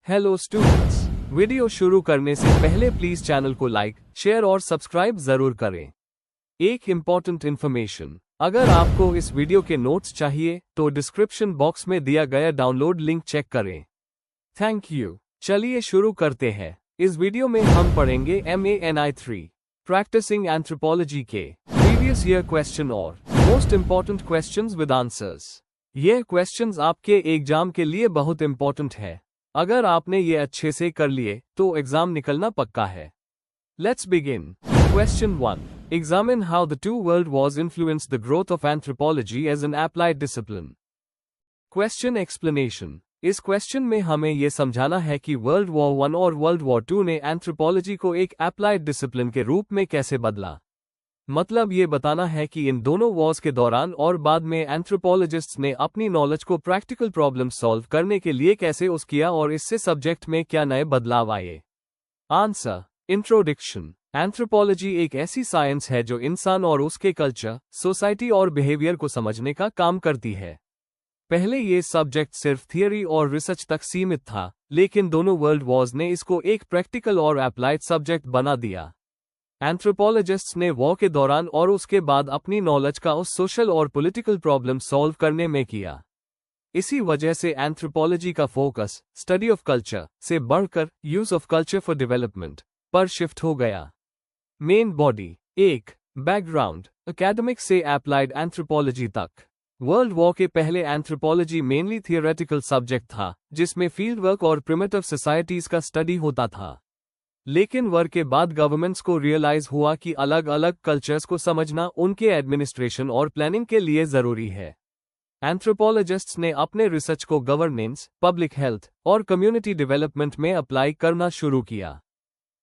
Hello students, video शुरू करने से पहले प्लीज चैनल को लाइक, शेयर और सब्सक्राइब जरूर करें। एक इम्पॉर्टेंट इन्फॉर्मेशन, अगर आपको इस वीडियो के नोट्स चाहिए तो डिस्क्रिप्शन बॉक्स में दिया गया डाउनलोड लिंक चेक करें। Thank you. चलिए शुरू करते हैं। इस वीडियो में हम पढ़ेंगे MANI3 प्रैक्टिसिंग एंथ्रोपोलॉजी के प्रीवियस ईयर क्वेश्चन और most important questions with answers. ये क्वेश्चंस आपके एग्जाम के लिए बहुत इम्पॉर्टेंट है। अगर आपने ये अच्छे से कर लिए तो एग्जाम निकलना पक्का है। Let's begin. Question 1. Examine how the two world wars influenced the growth of anthropology as an applied discipline. Question explanation. इस क्वेश्चन में हमें यह समझाना है कि वर्ल्ड वॉर 1 और वर्ल्ड वॉर 2 ने एंथ्रोपोलॉजी को एक अप्लाइड डिसिप्लिन के रूप में कैसे बदला। मतलब ये बताना है कि इन दोनों वॉर्स के दौरान और बाद में एंथ्रोपोलॉजिस्ट्स ने अपनी नॉलेज को प्रैक्टिकल प्रॉब्लम सॉल्व करने के लिए कैसे यूज किया और इससे सब्जेक्ट में क्या नए बदलाव आए। आंसर। इंट्रोडक्शन। एंथ्रोपोलॉजी एक ऐसी साइंस है जो इंसान और उसके कल्चर, सोसाइटी और बिहेवियर को समझने का काम करती है। पहले ये सब्जेक्ट सिर्फ थियरी और रिसर्च तक सीमित था, लेकिन दोनों वर्ल्ड वॉर्स ने इसको एक प्रैक्टिकल और अप्लाइड सब्जेक्ट बना दिया। एंथ्रोपोलॉजिस्ट्स ने वॉर के दौरान और उसके बाद अपनी नॉलेज का उस सोशल और पॉलिटिकल प्रॉब्लम सॉल्व करने में किया। इसी वजह से एंथ्रोपोलॉजी का फोकस स्टडी ऑफ कल्चर से बढ़कर use of culture for development पर शिफ्ट हो गया। Main body. 1. बैकग्राउंड। एकेडमिक से अप्लाइड एंथ्रोपोलॉजी तक। वर्ल्ड वॉर के पहले एंथ्रोपोलॉजी मेनली थियोरेटिकल सब्जेक्ट था, जिसमें फील्ड वर्क और प्रिमिटिव सोसाइटीज का स्टडी होता था। लेकिन वॉर के बाद गवर्नमेंट्स को रियलाइज हुआ कि अलग अलग कल्चर्स को समझना उनके एडमिनिस्ट्रेशन और प्लानिंग के लिए जरूरी है। एंथ्रोपोलॉजिस्ट्स ने अपने रिसर्च को गवर्नेंस, पब्लिक हेल्थ और कम्युनिटी डेवलपमेंट में अप्लाई करना शुरू किया।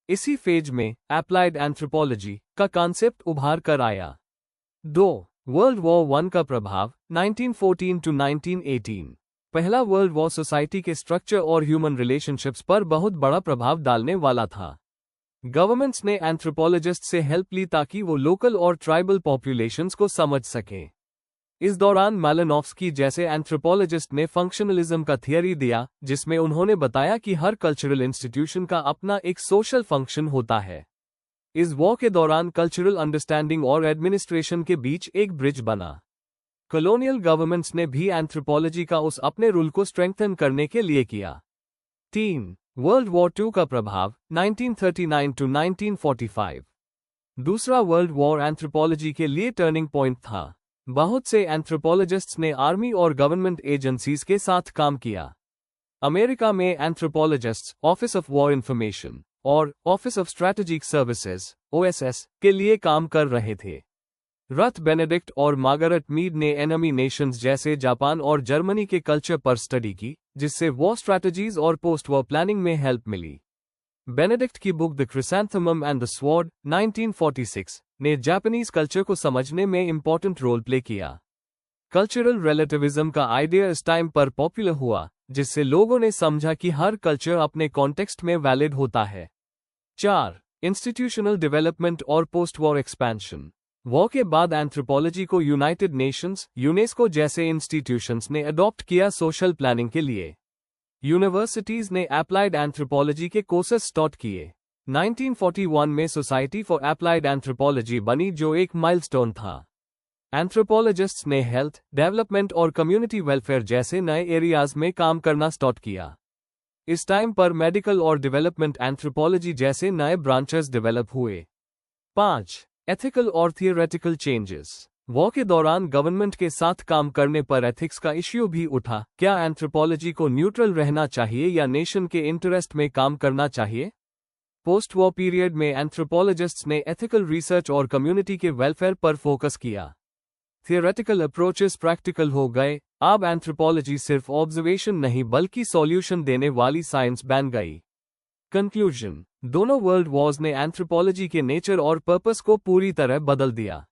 इसी फेज में अप्लाइड एंथ्रोपोलॉजी का कॉन्सेप्ट उभार कर आया। 2. वर्ल्ड वॉर 1 का प्रभाव 1914 to 1918। पहला वर्ल्ड वॉर सोसाइटी के स्ट्रक्चर और ह्यूमन रिलेशनशिप्स पर बहुत बड़ा प्रभाव डालने वाला था। गवर्नमेंट्स ने एंथ्रोपोलॉजिस्ट से हेल्प ली ताकि वो लोकल और ट्राइबल पॉपुलेशंस को समझ सकें। इस दौरान मालिनोव्स्की जैसे एंथ्रोपोलॉजिस्ट ने फंक्शनलिज्म का थियरी दिया, जिसमें उन्होंने बताया कि हर कल्चरल इंस्टीट्यूशन का अपना एक सोशल फंक्शन होता है। इस वॉर के दौरान कल्चरल अंडरस्टैंडिंग और एडमिनिस्ट्रेशन के बीच एक ब्रिज बना। कॉलोनियल गवर्नमेंट्स ने भी एंथ्रोपोलॉजी का उस अपने रूल को स्ट्रेंथन करने के लिए किया। 3. वर्ल्ड वॉर 2 का प्रभाव 1939 to 1945। दूसरा वर्ल्ड वॉर एंथ्रोपोलॉजी के लिए टर्निंग पॉइंट था। बहुत से एंथ्रोपोलॉजिस्ट्स ने आर्मी और गवर्नमेंट एजेंसीज के साथ काम किया। अमेरिका में एंथ्रोपोलॉजिस्ट्स ऑफिस ऑफ वॉर इंफॉर्मेशन और office of strategic services OSS के लिए काम कर रहे थे। रथ बेनेडिक्ट और मार्गरेट मीड ने एनिमी नेशंस जैसे जापान और जर्मनी के कल्चर पर स्टडी की, जिससे वॉर स्ट्रैटेजीज और पोस्ट वॉर प्लानिंग में हेल्प मिली। बेनेडिक्ट की book the chrysanthemum and the sword 1946 ने जापानीज कल्चर को समझने में इंपॉर्टेंट रोल प्ले किया। कल्चरल रिलेटिविज्म का आइडिया इस टाइम पर पॉपुलर हुआ, जिससे लोगों ने समझा कि हर कल्चर अपने कॉन्टेक्स्ट में वैलिड होता है। 4. इंस्टीट्यूशनल डेवलपमेंट और पोस्ट वॉर एक्सपेंशन। वॉर के बाद एंथ्रोपोलॉजी को यूनाइटेड नेशंस, यूनेस्को जैसे इंस्टीट्यूशंस ने अडॉप्ट किया सोशल प्लानिंग के लिए। यूनिवर्सिटीज ने अप्लाइड एंथ्रोपोलॉजी के कोर्सेस स्टार्ट किए। 1941 में सोसाइटी फॉर अप्लाइड एंथ्रोपोलॉजी बनी, जो एक माइलस्टोन था। एंथ्रोपोलॉजिस्ट्स ने हेल्थ, डेवलपमेंट और कम्युनिटी वेलफेयर जैसे नए एरियाज में काम करना स्टार्ट किया। इस टाइम पर मेडिकल और डेवलपमेंट एंथ्रोपोलॉजी जैसे नए ब्रांचेस डेवलप हुए। 5. एथिकल और थियोरेटिकल चेंजेस। वॉर के दौरान गवर्नमेंट के साथ काम करने पर एथिक्स का इश्यू भी उठा। क्या एंथ्रोपोलॉजी को न्यूट्रल रहना चाहिए या नेशन के इंटरेस्ट में काम करना चाहिए? पोस्ट वॉर पीरियड में एंथ्रोपोलॉजिस्ट्स ने एथिकल रिसर्च और कम्युनिटी के वेलफेयर पर फोकस किया। थियोरेटिकल अप्रोचेस प्रैक्टिकल हो गए। अब एंथ्रोपोलॉजी सिर्फ ऑब्जर्वेशन नहीं बल्कि सॉल्यूशन देने वाली साइंस बन गई। कंक्लूजन। दोनों वर्ल्ड वॉर्स ने एंथ्रोपोलॉजी के नेचर और पर्पस को पूरी तरह बदल दिया।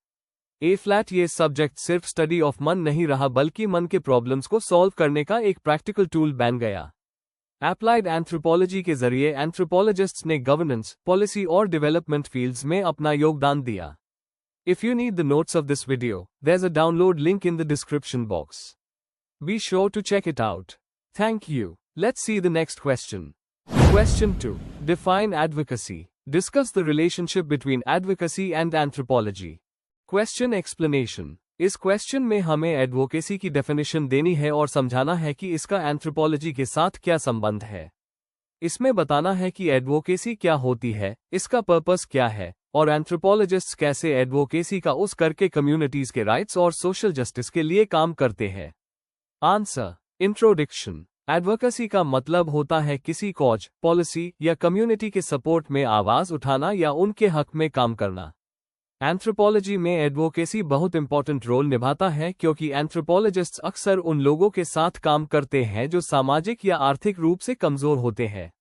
ये सब्जेक्ट सिर्फ स्टडी ऑफ मन नहीं रहा, बल्कि मन के प्रॉब्लम्स को सॉल्व करने का एक प्रैक्टिकल टूल बन गया। अप्लाइड एंथ्रोपोलॉजी के जरिए एंथ्रोपोलॉजिस्ट्स ने गवर्नेंस, पॉलिसी और डेवलपमेंट फील्ड्स में अपना योगदान दिया। If you need the notes of this video, there's a download link in the description box. Be sure to check it out. Thank you. Let's see the next question. Question 2. Define advocacy. Discuss the relationship between advocacy and anthropology. Question explanation. इस question में हमें advocacy की definition देनी है और समझाना है कि इसका एंथ्रोपोलॉजी के साथ क्या संबंध है। इसमें बताना है कि एडवोकेसी क्या होती है, इसका पर्पस क्या है, और एंथ्रोपोलॉजिस्ट्स कैसे एडवोकेसी का यूज करके कम्युनिटीज के राइट्स और सोशल जस्टिस के लिए काम करते हैं। आंसर। इंट्रोडक्शन। एडवोकेसी का मतलब होता है किसी कॉज, पॉलिसी या कम्युनिटी के सपोर्ट में आवाज उठाना या उनके हक में काम करना। एंथ्रोपोलॉजी में एडवोकेसी बहुत इंपॉर्टेंट रोल निभाता है क्योंकि एंथ्रोपोलॉजिस्ट्स अक्सर उन लोगों के साथ काम करते हैं जो सामाजिक या आर्थिक रूप से कमजोर होते हैं।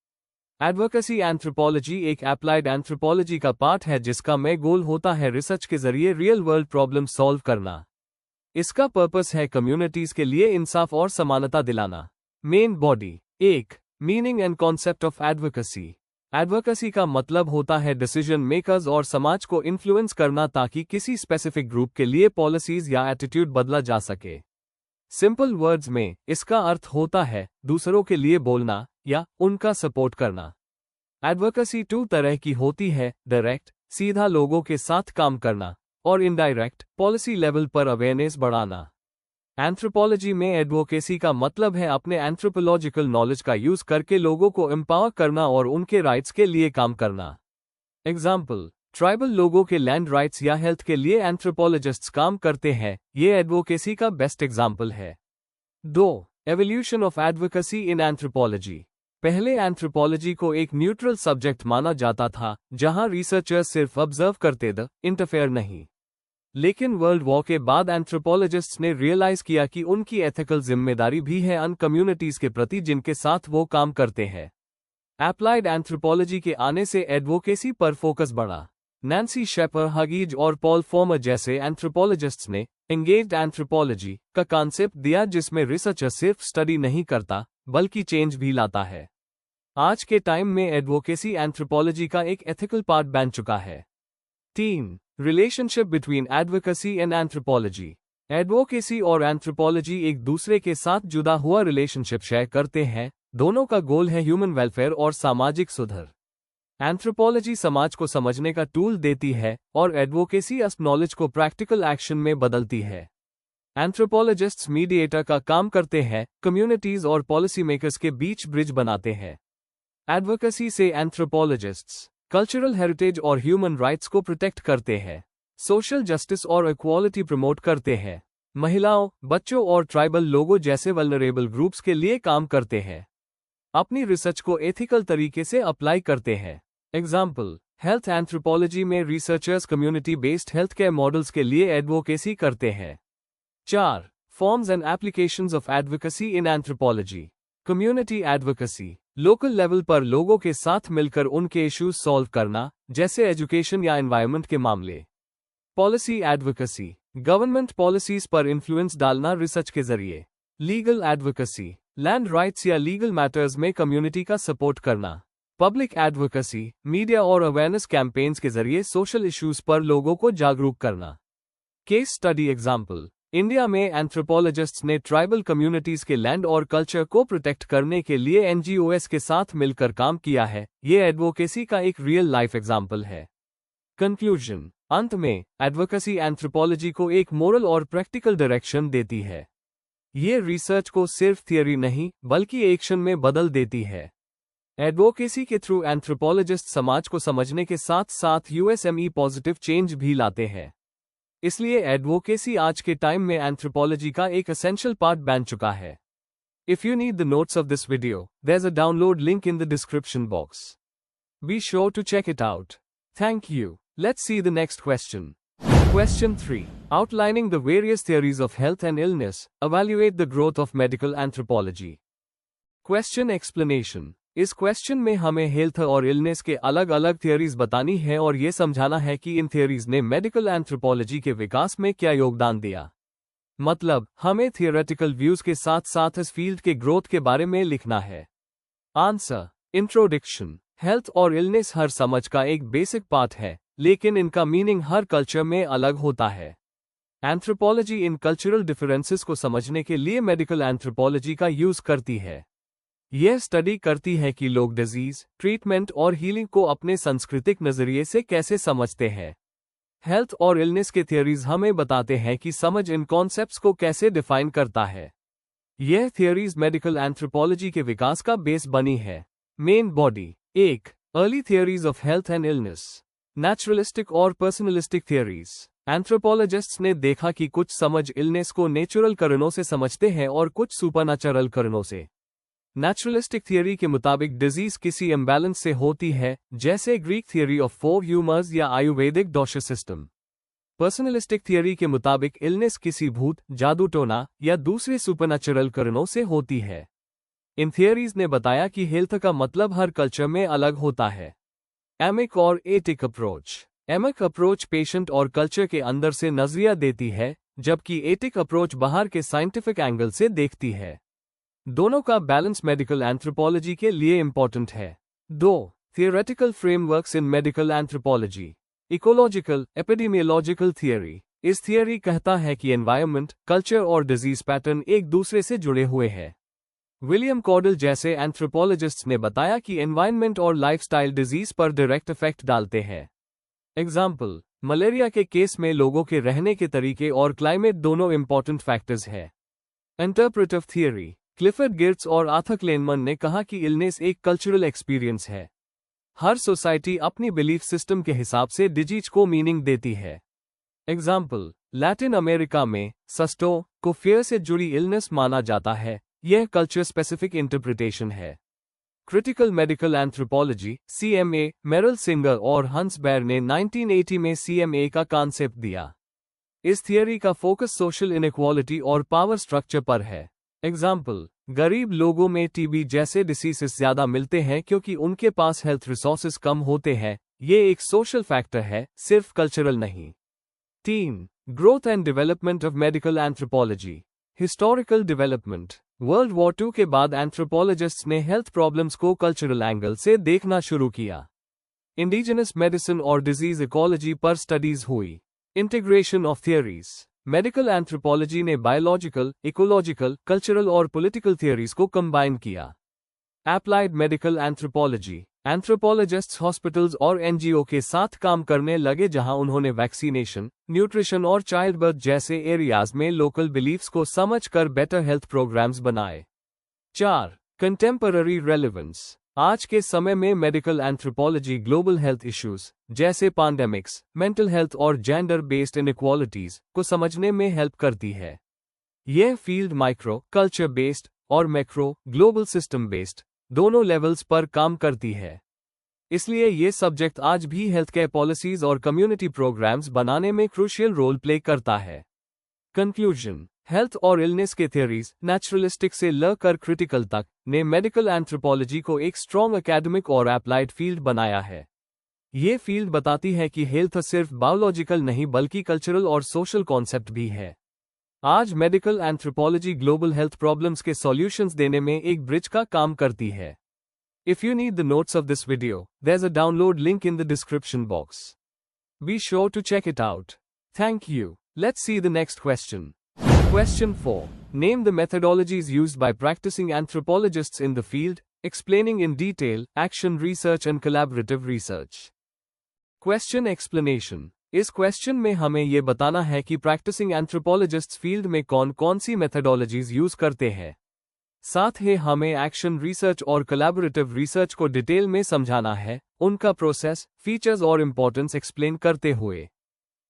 एडवोकेसी एंथ्रोपोलॉजी एक एप्लाइड एंथ्रोपोलॉजी का पार्ट है जिसका मेन गोल होता है रिसर्च के जरिए रियल वर्ल्ड प्रॉब्लम सॉल्व करना। इसका पर्पस है कम्युनिटीज के लिए इंसाफ और समानता दिलाना। Main body. 1. Meaning and concept of advocacy. Advocacy का मतलब होता है डिसीजन मेकर्स और समाज को इन्फ्लुएंस करना ताकि किसी स्पेसिफिक ग्रुप के लिए पॉलिसीज या एटीट्यूड बदला जा सके। सिंपल वर्ड्स में इसका अर्थ होता है दूसरों के लिए बोलना या उनका सपोर्ट करना। एडवोकेसी 2 तरह की होती है, डायरेक्ट, सीधा लोगों के साथ काम करना, और इनडायरेक्ट, पॉलिसी लेवल पर अवेयरनेस बढ़ाना। एंथ्रोपोलॉजी में एडवोकेसी का मतलब है अपने एंथ्रोपोलॉजिकल नॉलेज का यूज करके लोगों को एम्पावर करना और उनके राइट्स के लिए काम करना। एग्जाम्पल, ट्राइबल लोगों के लैंड राइट्स या हेल्थ के लिए एंथ्रोपोलॉजिस्ट्स काम करते हैं, ये एडवोकेसी का बेस्ट एग्जाम्पल है। 2. Evolution of advocacy in anthropology. पहले एंथ्रोपोलॉजी को एक न्यूट्रल सब्जेक्ट माना जाता था जहां रिसर्चर्स सिर्फ ऑब्जर्व करते थे, इंटरफेयर नहीं। लेकिन वर्ल्ड वॉर के बाद एंथ्रोपोलॉजिस्ट्स ने रियलाइज किया कि उनकी एथिकल जिम्मेदारी भी है अन कम्युनिटीज के प्रति जिनके साथ वो काम करते हैं। एप्लाइड एंथ्रोपोलॉजी के आने से एडवोकेसी पर फोकस बढ़ा। नैन्सी शेपर हगीज और पॉल फॉर्मर जैसे एंथ्रोपोलॉजिस्ट्स ने एंगेज्ड एंथ्रोपोलॉजी का कॉन्सेप्ट दिया जिसमें रिसर्चर सिर्फ स्टडी नहीं करता बल्कि चेंज भी लाता है। आज के टाइम में एडवोकेसी एंथ्रोपोलॉजी का एक एथिकल पार्ट बन चुका है। 3. Relationship between advocacy and anthropology. Advocacy और एंथ्रोपोलॉजी एक दूसरे के साथ जुड़ा हुआ रिलेशनशिप शेयर करते हैं, दोनों का गोल है ह्यूमन वेलफेयर और सामाजिक सुधार। एंथ्रोपोलॉजी समाज को समझने का टूल देती है और एडवोकेसी उस नॉलेज को प्रैक्टिकल एक्शन में बदलती है। एंथ्रोपोलॉजिस्ट्स मीडिएटर का काम करते हैं, कम्युनिटीज और पॉलिसी मेकर्स के बीच ब्रिज बनाते हैं। एडवोकेसी से एंथ्रोपोलॉजिस्ट्स कल्चरल हेरिटेज और ह्यूमन राइट्स को प्रोटेक्ट करते हैं, सोशल जस्टिस और इक्वालिटी प्रमोट करते हैं, महिलाओं, बच्चों और ट्राइबल लोगों जैसे वल्नरेबल ग्रुप्स के लिए काम करते हैं, अपनी रिसर्च को एथिकल तरीके से अप्लाई करते हैं। एग्जाम्पल, हेल्थ एंथ्रोपोलॉजी में researchers community based health care models के लिए एडवोकेसी करते हैं। 4. Forms and applications of advocacy in anthropology. Community advocacy local level पर लोगों के साथ मिलकर उनके इश्यूज सॉल्व करना, जैसे एजुकेशन या एनवायरनमेंट के मामले। पॉलिसी एडवोकेसी गवर्नमेंट पॉलिसीज पर इन्फ्लुएंस डालना रिसर्च के जरिए। लीगल एडवोकेसी लैंड राइट्स या लीगल मैटर्स में कम्युनिटी का सपोर्ट करना। पब्लिक एडवोकेसी मीडिया और अवेयरनेस कैंपेन्स के जरिए सोशल इश्यूज पर लोगों को जागरूक करना। केस स्टडी एग्जाम्पल, इंडिया में एंथ्रोपोलॉजिस्ट्स ने ट्राइबल कम्युनिटीज के लैंड और कल्चर को प्रोटेक्ट करने के लिए एनजीओएस के साथ मिलकर काम किया है। ये एडवोकेसी का एक रियल लाइफ एग्जाम्पल है। कंक्लूजन, अंत में एडवोकेसी एंथ्रोपोलॉजी को एक मोरल और प्रैक्टिकल डायरेक्शन देती है। ये रिसर्च को सिर्फ थियरी नहीं बल्कि एक्शन में बदल देती है। एडवोकेसी के थ्रू एंथ्रोपोलॉजिस्ट समाज को समझने के साथ साथ यूएसएमई पॉजिटिव चेंज भी लाते हैं। इसलिए एडवोकेसी आज के टाइम में एंथ्रोपोलॉजी का एक एसेंशियल पार्ट बन चुका है। If you need the notes of this video, there's a download link in the description box. Be sure to check it out. Thank you. Let's see the next question. Question 3. Outlining the various theories of health and illness, evaluate the growth of medical anthropology. Question explanation. इस question में हमें health और illness के अलग अलग theories बतानी है और ये समझाना है कि इन थियरीज ने मेडिकल एंथ्रोपोलॉजी के विकास में क्या योगदान दिया। मतलब, हमें थियोरेटिकल व्यूज के साथ साथ इस फील्ड के ग्रोथ के बारे में लिखना है। Answer, introduction. हेल्थ और इलनेस हर समझ का एक बेसिक पार्ट है, लेकिन इनका मीनिंग हर कल्चर में अलग होता है। एंथ्रोपोलॉजी इन कल्चरल डिफरेंसेस को समझने के लिए मेडिकल एंथ्रोपोलॉजी का यूज करती है। यह स्टडी करती है कि लोग डिजीज, ट्रीटमेंट और हीलिंग को अपने सांस्कृतिक नजरिए से कैसे समझते हैं। हेल्थ और इलनेस के थियरीज हमें बताते हैं कि समझ इन कॉन्सेप्ट्स को कैसे डिफाइन करता है। यह थियरीज मेडिकल एंथ्रोपोलॉजी के विकास का बेस बनी है। Main body. 1. Early theories of health and illness. Naturalistic और पर्सनलिस्टिक थियरीज। एंथ्रोपोलॉजिस्ट्स ने देखा कि कुछ समझ इलनेस को नेचुरल कारणों से समझते हैं और कुछ सुपरनैचुरल कारणों से। नेचुरलिस्टिक थियरी के मुताबिक डिजीज किसी इम्बैलेंस से होती है, जैसे ग्रीक थियरी ऑफ 4 ह्यूमर्स या आयुर्वेदिक डॉक्टर सिस्टम। पर्सनलिस्टिक थियरी के मुताबिक इलनेस किसी भूत, जादू टोना या दूसरे सुपरनैचुरल कारणों से होती है। इन थियरीज ने बताया कि हेल्थ का मतलब हर कल्चर में अलग होता है। एमिक और एटिक अप्रोच। एमिक अप्रोच पेशेंट और कल्चर के अंदर से नजरिया देती है, जबकि एटिक अप्रोच बाहर के साइंटिफिक एंगल से देखती है। दोनों का बैलेंस मेडिकल एंथ्रोपोलॉजी के लिए इंपॉर्टेंट है। 2. थियोरेटिकल फ्रेमवर्क्स इन medical anthropology. Ecological, epidemiological theory. इस थियरी कहता है कि एनवायरनमेंट, कल्चर और डिजीज पैटर्न एक दूसरे से जुड़े हुए हैं। विलियम कॉर्डल जैसे एंथ्रोपोलॉजिस्ट्स ने बताया कि एनवायरनमेंट और लाइफस्टाइल डिजीज पर डायरेक्ट इफेक्ट डालते हैं। एग्जाम्पल, मलेरिया के केस में लोगों के रहने के तरीके और क्लाइमेट दोनों इंपॉर्टेंट फैक्टर्स हैं। Interpretive theory. क्लिफर्ड गिर्ट्स और आर्थर क्लेनमन ने कहा कि इलनेस एक कल्चरल एक्सपीरियंस है। हर सोसाइटी अपनी बिलीफ सिस्टम के हिसाब से डिजीज को मीनिंग देती है। एग्जाम्पल, लैटिन अमेरिका में सस्टो को फियर से जुड़ी इलनेस माना जाता है। यह कल्चर स्पेसिफिक इंटरप्रिटेशन है। Critical medical anthropology (CMA) Meryl singer और हंस बेयर ने 1980 में CMA का कॉन्सेप्ट दिया। इस थियरी का फोकस सोशल इनइक्वालिटी और पावर स्ट्रक्चर पर है। एग्जाम्पल, गरीब लोगों में टीबी जैसे डिसीजेस ज्यादा मिलते हैं क्योंकि उनके पास हेल्थ रिसोर्सेज कम होते हैं। ये एक सोशल फैक्टर है, सिर्फ कल्चरल नहीं। 3. Growth and development of medical anthropology. Historical development. World war II के बाद एंथ्रोपोलॉजिस्ट्स ने हेल्थ प्रॉब्लम्स को कल्चरल एंगल से देखना शुरू किया। इंडिजिनस मेडिसिन और डिजीज इकोलॉजी पर स्टडीज हुई। Integration of theories. Medical anthropology ने बायोलॉजिकल, इकोलॉजिकल, कल्चरल और पॉलिटिकल थियरीज को कंबाइन किया। Applied medical anthropology. Anthropologists hospitals और NGO के साथ काम करने लगे जहां उन्होंने वैक्सीनेशन, न्यूट्रिशन और चाइल्ड बर्थ जैसे एरियाज में लोकल बिलीफ्स को समझकर बेटर हेल्थ प्रोग्राम्स बनाए। 4. Contemporary relevance. आज के समय में medical anthropology global health issues जैसे पैंडेमिक्स, मेंटल हेल्थ और जेंडर बेस्ड इनइक्वालिटीज को समझने में हेल्प करती है। यह फील्ड माइक्रो, कल्चर बेस्ड और मैक्रो, ग्लोबल सिस्टम बेस्ड दोनों लेवल्स पर काम करती है। इसलिए ये सब्जेक्ट आज भी हेल्थ केयर पॉलिसीज और कम्युनिटी प्रोग्राम्स बनाने में क्रूशियल रोल प्ले करता है। कंक्लूजन। हेल्थ और इलनेस के थियरीज, नेचुरलिस्टिक से लेकर क्रिटिकल तक, ने मेडिकल एंथ्रोपोलॉजी को एक स्ट्रॉन्ग एकेडमिक और एप्लाइड फील्ड बनाया है। ये फील्ड बताती है कि हेल्थ सिर्फ बायोलॉजिकल नहीं बल्कि कल्चरल और सोशल कॉन्सेप्ट भी है। आज medical anthropology global health problems के सॉल्यूशंस देने में एक ब्रिज का काम करती है। If you need the notes of this video, there's a download link in the description box. Be sure to check it out. Thank you. Let's see the next question. Question 4. Name the methodologies used by practicing anthropologists in the field, explaining in detail, action research and collaborative research. Question explanation. इस question में हमें ये बताना है कि practising एंथ्रोपोलॉजिस्ट्स field में कौन कौन सी मेथडोलॉजीज यूज करते हैं। साथ ही हमें एक्शन रिसर्च और कोलैबोरेटिव रिसर्च को डिटेल में समझाना है, उनका प्रोसेस, फीचर्स और इंपॉर्टेंस एक्सप्लेन करते हुए।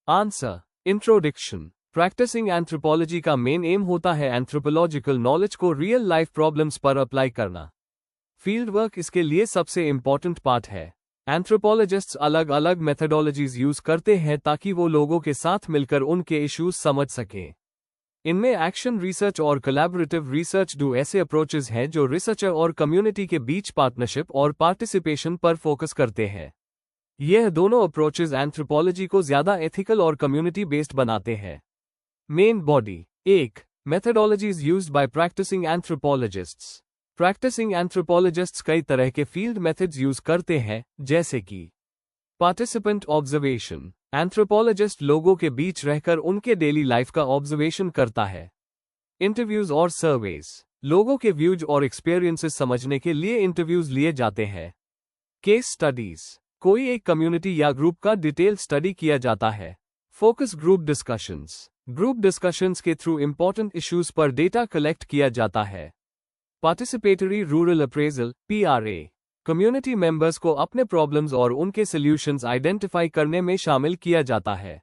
आंसर। इंट्रोडक्शन। प्रैक्टिसिंग एंथ्रोपोलॉजी का मेन एम होता है एंथ्रोपोलॉजिकल नॉलेज को रियल लाइफ प्रॉब्लम्स पर अप्लाई करना। फील्ड वर्क इसके लिए सबसे इंपॉर्टेंट पार्ट है। एंथ्रोपोलॉजिस्ट्स अलग अलग मेथडोलॉजीज यूज करते हैं ताकि वो लोगों के साथ मिलकर उनके इश्यूज समझ सकें। इनमें एक्शन रिसर्च और कोलैबोरेटिव रिसर्च दो ऐसे अप्रोचेज हैं जो रिसर्चर और कम्युनिटी के बीच पार्टनरशिप और पार्टिसिपेशन पर फोकस करते हैं। यह दोनों अप्रोचेज एंथ्रोपोलॉजी को ज्यादा एथिकल और कम्युनिटी बेस्ड बनाते हैं। Main body. 1. Methodologies used by practicing anthropologists. Practicing anthropologists कई तरह के फील्ड मेथड्स यूज करते हैं, जैसे कि पार्टिसिपेंट ऑब्जर्वेशन। एंथ्रोपोलॉजिस्ट लोगों के बीच रहकर उनके डेली लाइफ का ऑब्जर्वेशन करता है। इंटरव्यूज और सर्वेज। लोगों के व्यूज और एक्सपीरियंसेस समझने के लिए इंटरव्यूज लिए जाते हैं। केस स्टडीज, कोई एक कम्युनिटी या ग्रुप का डिटेल स्टडी किया जाता है। Focus group discussions, group discussions के थ्रू इंपॉर्टेंट इश्यूज पर डेटा कलेक्ट किया जाता है। Participatory rural appraisal (PRA), community members को अपने प्रॉब्लम्स और उनके सॉल्यूशंस आइडेंटिफाई करने में शामिल किया जाता है।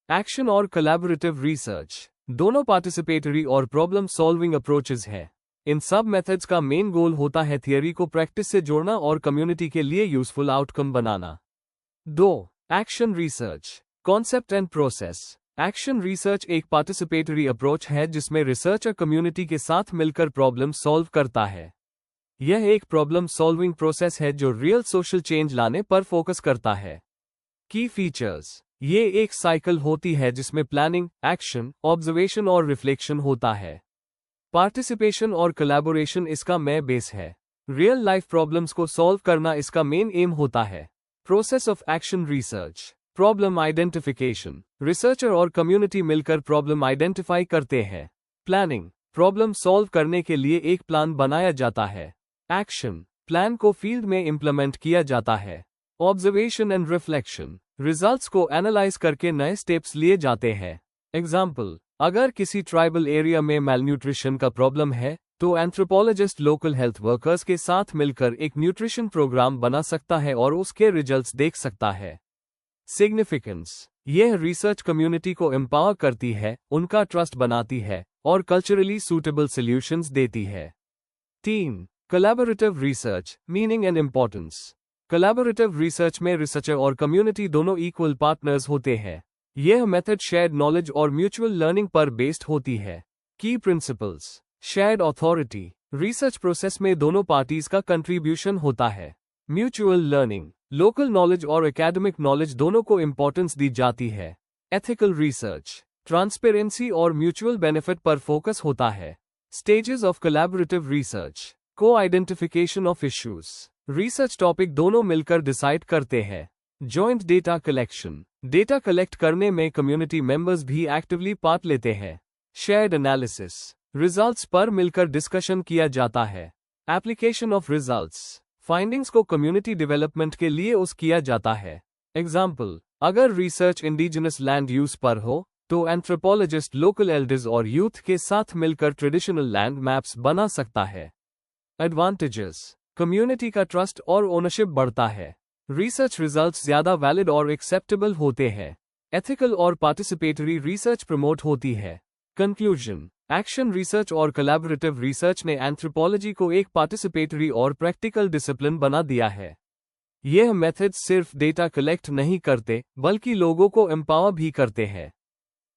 एक्शन और कोलैबोरेटिव रिसर्च, दोनों पार्टिसिपेटरी और प्रॉब्लम सॉल्विंग अप्रोचेस हैं। इन सब मेथड्स का मेन गोल होता है थियरी को प्रैक्टिस से जोड़ना और कम्युनिटी के लिए useful outcome banana. 2. Action research, concept and process. Action research एक पार्टिसिपेटरी अप्रोच है जिसमें रिसर्चर कम्युनिटी के साथ मिलकर प्रॉब्लम सॉल्व करता है। यह एक प्रॉब्लम सॉल्विंग प्रोसेस है जो रियल सोशल चेंज लाने पर फोकस करता है। की फीचर्स, ये एक साइकिल होती है जिसमें प्लानिंग, एक्शन, ऑब्जर्वेशन और रिफ्लेक्शन होता है। पार्टिसिपेशन और कोलैबोरेशन इसका मेन बेस है। रियल लाइफ प्रॉब्लम्स को सॉल्व करना इसका मेन एम होता है। Process of action research, problem identification, researcher और कम्युनिटी मिलकर प्रॉब्लम आइडेंटिफाई करते हैं। प्लानिंग, प्रॉब्लम सॉल्व करने के लिए एक प्लान बनाया जाता है। एक्शन, प्लान को फील्ड में इंप्लीमेंट किया जाता है। ऑब्जर्वेशन एंड रिफ्लेक्शन, रिजल्ट्स को एनालाइज करके नए स्टेप्स लिए जाते हैं। एग्जाम्पल, अगर किसी ट्राइबल एरिया में मैलन्यूट्रिशन का प्रॉब्लम है तो एंथ्रोपोलॉजिस्ट लोकल हेल्थ वर्कर्स के साथ मिलकर एक न्यूट्रिशन प्रोग्राम बना सकता है और उसके रिजल्ट्स देख सकता है। सिग्निफिकेंस, यह रिसर्च कम्युनिटी को एम्पावर करती है, उनका ट्रस्ट बनाती है और कल्चरली सूटेबल सॉल्यूशंस देती है। 3. Collaborative research, meaning and importance. Collaborative research में रिसर्चर और कम्युनिटी दोनों इक्वल पार्टनर्स होते हैं। यह मेथड शेयर्ड नॉलेज और म्यूचुअल लर्निंग पर बेस्ड होती है। की principles, shared authority, research process में दोनों पार्टीज का कंट्रीब्यूशन होता है। म्यूचुअल लर्निंग, लोकल नॉलेज और एकेडमिक नॉलेज दोनों को इंपॉर्टेंस दी जाती है। एथिकल रिसर्च, ट्रांसपेरेंसी और म्यूचुअल बेनिफिट पर फोकस होता है। स्टेजेस ऑफ कोलैबोरेटिव रिसर्च, को identification of issues, research topic दोनों मिलकर डिसाइड करते हैं। Joint data collection, data collect करने में कम्युनिटी मेंबर्स भी एक्टिवली पार्ट लेते हैं। शेयर्ड एनालिसिस, रिजल्ट्स पर मिलकर डिस्कशन किया जाता है। एप्लीकेशन ऑफ रिजल्ट्स, फाइंडिंग्स को कम्युनिटी डेवलपमेंट के लिए किया जाता है। एग्जाम्पल, अगर रिसर्च इंडिजिनस लैंड यूज पर हो तो एंथ्रोपोलॉजिस्ट लोकल एल्डर्स और यूथ के साथ मिलकर ट्रेडिशनल लैंड मैप्स बना सकता है। एडवांटेजेस, कम्युनिटी का ट्रस्ट और ओनरशिप बढ़ता है। रिसर्च रिजल्ट्स ज्यादा वैलिड और एक्सेप्टेबल होते हैं। एथिकल और पार्टिसिपेटरी रिसर्च प्रमोट होती है। कंक्लूजन, एक्शन रिसर्च और कोलैबोरेटिव रिसर्च ने एंथ्रोपोलॉजी को एक पार्टिसिपेटरी और प्रैक्टिकल डिसिप्लिन बना दिया है। यह मेथड्स सिर्फ डेटा कलेक्ट नहीं करते बल्कि लोगों को एम्पावर भी करते हैं।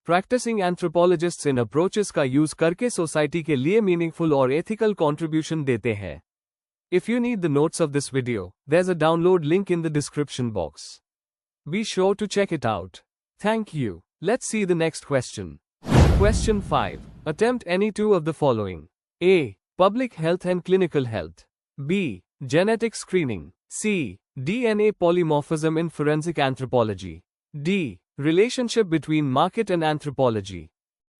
प्रैक्टिसिंग एंथ्रोपोलॉजिस्ट्स इन अप्रोचेस का यूज करके सोसाइटी के लिए मीनिंगफुल और एथिकल कंट्रीब्यूशन देते हैं। If you need the notes of this video, there's a download link in the description box. Be sure to check it out. Thank you. Let's see the next question. Question 5. Attempt any two of the following. A. Public health and clinical health. B. Genetic screening. C. DNA polymorphism in forensic anthropology. D. Relationship between market and anthropology.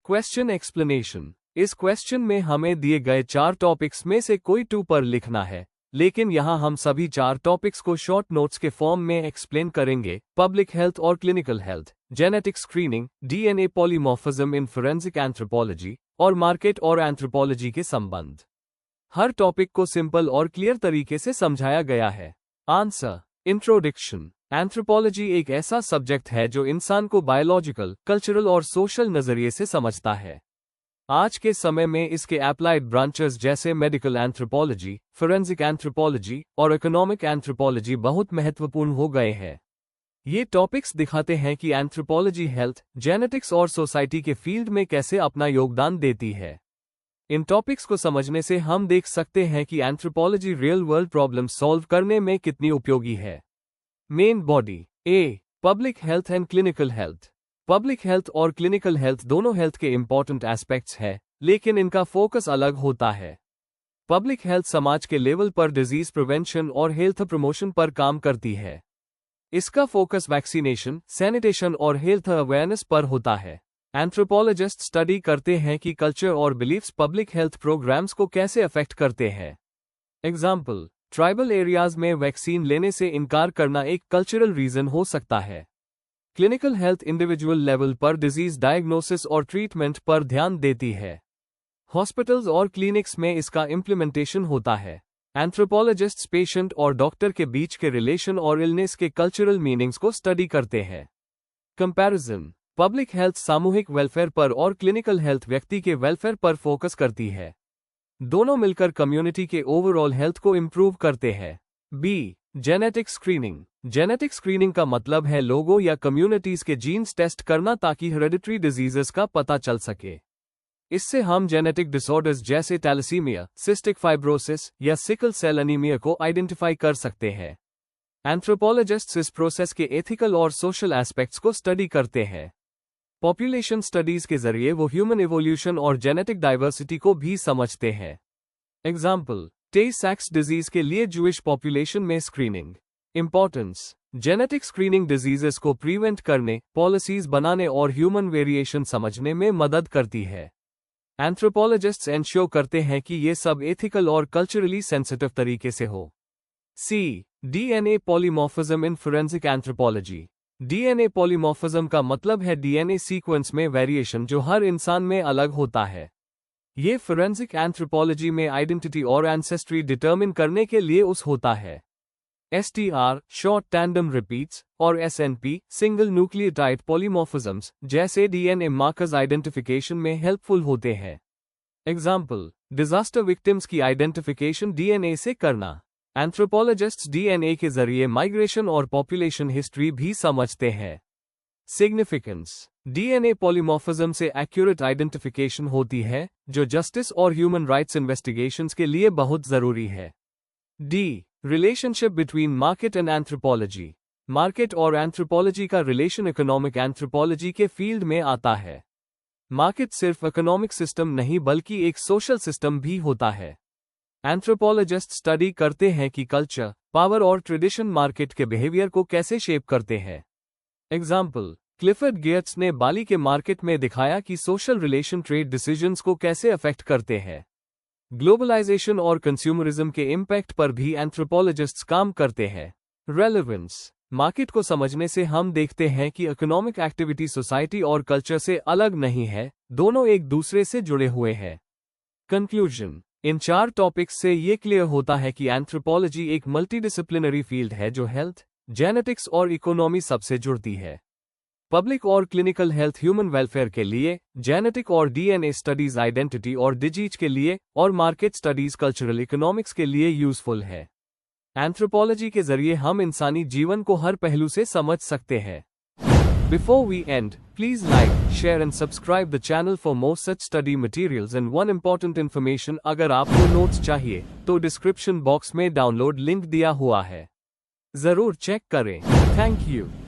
Question explanation. इस question में हमें दिए गए 4 topics में से कोई 2 पर लिखना है, लेकिन यहाँ हम सभी 4 टॉपिक्स को शॉर्ट नोट्स के फॉर्म में एक्सप्लेन करेंगे। पब्लिक हेल्थ और clinical health, genetic screening, DNA polymorphism in forensic anthropology और मार्केट और एंथ्रोपोलॉजी के संबंध। हर टॉपिक को सिंपल और क्लियर तरीके से समझाया गया है। आंसर। इंट्रोडक्शन। एंथ्रोपोलॉजी एक ऐसा सब्जेक्ट है जो इंसान को बायोलॉजिकल, कल्चरल और सोशल नजरिए से समझता है। आज के समय में इसके एप्लाइड ब्रांचेस जैसे मेडिकल एंथ्रोपोलॉजी, फोरेंसिक एंथ्रोपोलॉजी और इकोनॉमिक एंथ्रोपोलॉजी बहुत महत्वपूर्ण हो गए हैं। ये टॉपिक्स दिखाते हैं कि एंथ्रोपोलॉजी हेल्थ, जेनेटिक्स और सोसाइटी के फील्ड में कैसे अपना योगदान देती है। इन टॉपिक्स को समझने से हम देख सकते हैं कि anthropology real world problem solve करने में कितनी उपयोगी है। Main body. A. Public health and clinical health. Public health और क्लिनिकल हेल्थ दोनों हेल्थ के इंपॉर्टेंट एस्पेक्ट्स हैं, लेकिन इनका फोकस अलग होता है। पब्लिक हेल्थ समाज के लेवल पर डिजीज प्रिवेंशन और हेल्थ प्रमोशन पर काम करती है। इसका फोकस वैक्सीनेशन, सैनिटेशन और हेल्थ अवेयरनेस पर होता है। एंथ्रोपोलॉजिस्ट स्टडी करते हैं कि कल्चर और बिलीफ्स पब्लिक हेल्थ प्रोग्राम्स को कैसे अफेक्ट करते हैं। एग्जाम्पल, ट्राइबल एरियाज में वैक्सीन लेने से इनकार करना एक कल्चरल रीजन हो सकता है। क्लिनिकल हेल्थ इंडिविजुअल लेवल पर डिजीज डायग्नोसिस और ट्रीटमेंट पर ध्यान देती है। हॉस्पिटल्स और क्लिनिक्स में इसका इम्प्लीमेंटेशन होता है। एंथ्रोपोलॉजिस्ट्स पेशेंट और डॉक्टर के बीच के रिलेशन और इलनेस के कल्चरल मीनिंग्स को स्टडी करते हैं। कंपैरिजन, पब्लिक हेल्थ सामूहिक वेलफेयर पर और क्लिनिकल हेल्थ व्यक्ति के वेलफेयर पर फोकस करती है। दोनों मिलकर कम्युनिटी के ओवरऑल हेल्थ को इंप्रूव करते हैं। B, genetic screening. Genetic screening का मतलब है लोगों या कम्युनिटीज के जीन्स टेस्ट करना ताकि हेरेडिटरी डिजीजेस का पता चल सके। इससे हम जेनेटिक डिसऑर्डर्स जैसे थैलेसीमिया, सिस्टिक फाइब्रोसिस या सिकल सेल एनीमिया को आइडेंटिफाई कर सकते हैं। एंथ्रोपोलॉजिस्ट्स इस प्रोसेस के एथिकल और सोशल एस्पेक्ट्स को स्टडी करते हैं। पॉपुलेशन स्टडीज के जरिए वो ह्यूमन इवोल्यूशन और जेनेटिक डाइवर्सिटी को भी समझते हैं। एग्जाम्पल, टे-सैक्स डिजीज के लिए जूइश पॉपुलेशन में screening. Importance, genetic screening diseases को प्रिवेंट करने, पॉलिसीज बनाने और ह्यूमन वेरिएशन समझने में मदद करती है। एंथ्रोपोलॉजिस्ट्स एंश्योर करते हैं कि ये सब एथिकल और कल्चरली सेंसिटिव तरीके से हो। C, DNA polymorphism in forensic anthropology. DNA polymorphism का मतलब है डीएनए सीक्वेंस में वेरिएशन जो हर इंसान में अलग होता है। ये फोरेंसिक एंथ्रोपोलॉजी में आइडेंटिटी और एंसेस्ट्री डिटर्मिन करने के लिए होता है। STR, शॉर्ट टैंडम रिपीट्स, और SNP, सिंगल न्यूक्लियोटाइड पॉलीमॉर्फिज्म्स, जैसे डीएनए मार्कर्स आइडेंटिफिकेशन में हेल्पफुल होते हैं। एग्जाम्पल, डिजास्टर विक्टिम्स की आइडेंटिफिकेशन डीएनए से करना। एंथ्रोपोलॉजिस्ट्स डीएनए के जरिए माइग्रेशन और पॉपुलेशन हिस्ट्री भी समझते हैं। सिग्निफिकेंस, डीएनए पॉलीमॉर्फिज्म से एक्यूरेट आइडेंटिफिकेशन होती है, जो जस्टिस और ह्यूमन राइट्स इन्वेस्टिगेशंस के लिए बहुत जरूरी है। D, relationship between market and anthropology. Market और एंथ्रोपोलॉजी का रिलेशन इकोनॉमिक एंथ्रोपोलॉजी के फील्ड में आता है। मार्केट सिर्फ इकोनॉमिक सिस्टम नहीं बल्कि एक सोशल सिस्टम भी होता है। एंथ्रोपोलॉजिस्ट स्टडी करते हैं कि कल्चर, पावर और ट्रेडिशन मार्केट के बिहेवियर को कैसे शेप करते हैं। एग्जाम्पल, क्लिफर्ड गेट्स ने बाली के मार्केट में दिखाया कि सोशल रिलेशन ट्रेड डिसीजंस को कैसे अफेक्ट करते हैं। ग्लोबलाइजेशन और कंज्यूमरिज्म के इम्पैक्ट पर भी एंथ्रोपोलॉजिस्ट्स काम करते हैं। रेलेवेंस, मार्केट को समझने से हम देखते हैं कि इकोनॉमिक एक्टिविटी सोसाइटी और कल्चर से अलग नहीं है, दोनों एक दूसरे से जुड़े हुए हैं। कंक्लूजन, इन 4 टॉपिक्स से ये क्लियर होता है कि एंथ्रोपोलॉजी एक मल्टीडिसिप्लिनरी फील्ड है जो हेल्थ, जेनेटिक्स और इकोनॉमी सबसे जुड़ती है। पब्लिक और क्लिनिकल हेल्थ ह्यूमन वेलफेयर के लिए, जेनेटिक और डीएनए स्टडीज आइडेंटिटी और डिजीज के लिए, और मार्केट स्टडीज कल्चरल इकोनॉमिक्स के लिए यूजफुल है। एंथ्रोपोलॉजी के जरिए हम इंसानी जीवन को हर पहलू से समझ सकते हैं। Before we end, please like, share and subscribe the channel for more such study materials and one important information अगर आपको नोट्स चाहिए, तो डिस्क्रिप्शन बॉक्स में डाउनलोड लिंक दिया हुआ है। जरूर चेक करें। Thank you.